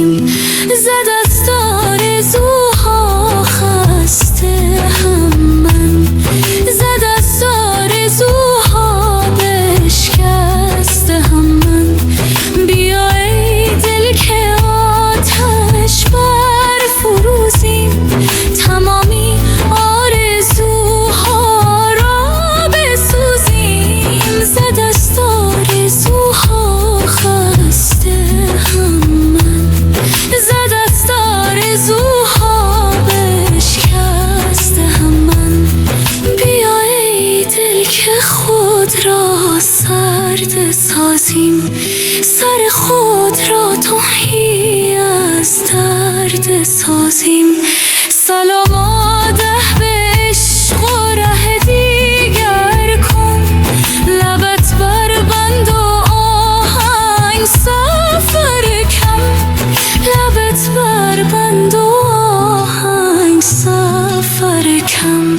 بسوزیم. زد از آرزوها خسته هم من، زد از آرزوها بشکسته هم من. بیا ای دل که آتش بر فروزیم، تمامی آرزوها را بسوزیم. زد از آرزوها خسته هم من، زد از آرزوها بشکسته هم من. بیا ای دل که خود را سرد سازیم، سر خود را تهی از درد سازیم. سلام آده به عشق و ره دیگر کن، لبت بر بند و آهنگ سفر کم، لبت بر بند و آهنگ سفر کم.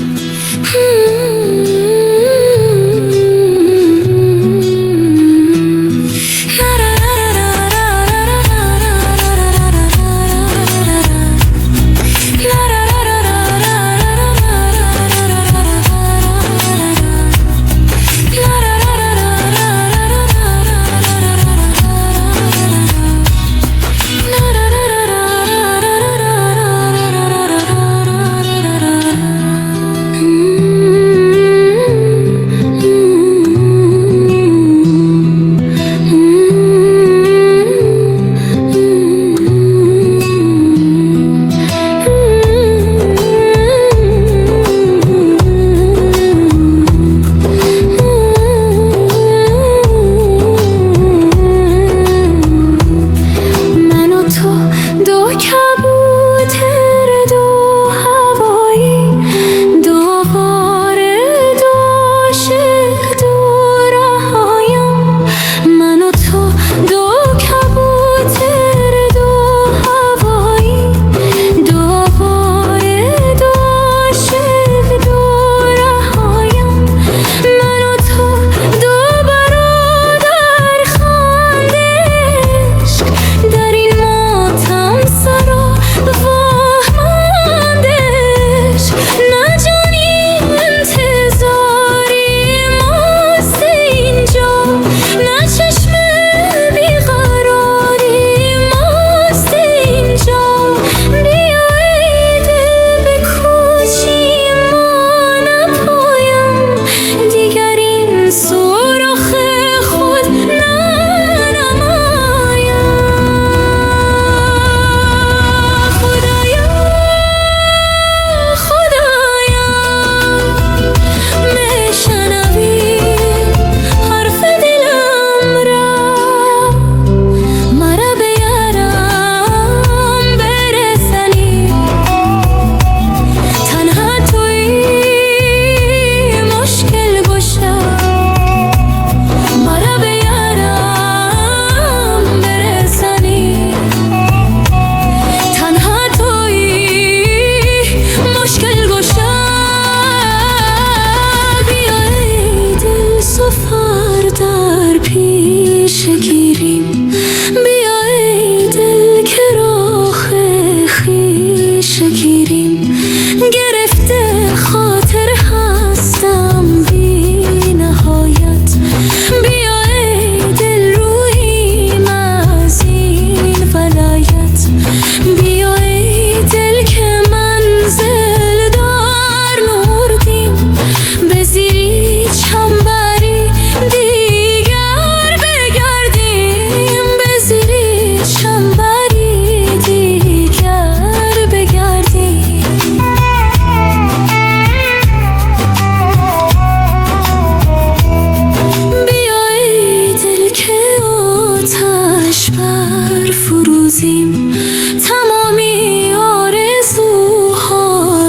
تمامی آرزوها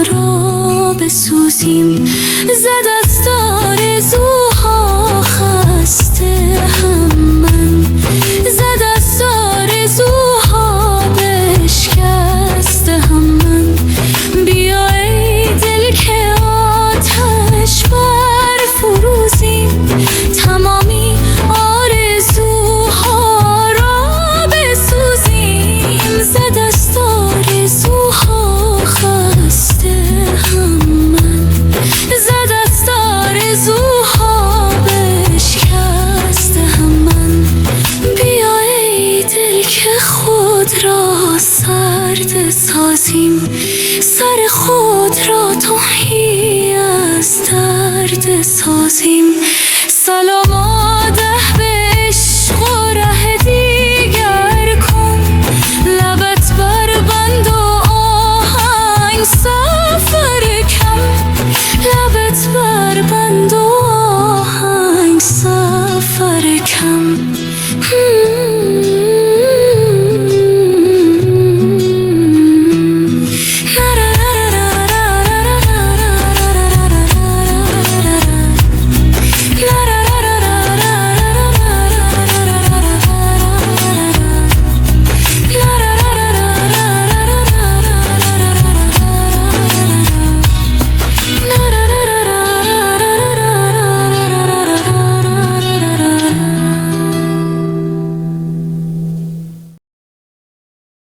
را بسوزیم. زد از آرزوها خسته هم من، زد از آرزوها بشکسته هم من. بیا ای دل که آتش بر فروزیم، تمامی آرزوها را بسوزیم. خود را سرد سازیم، سر خود را تهی از درد سازیم.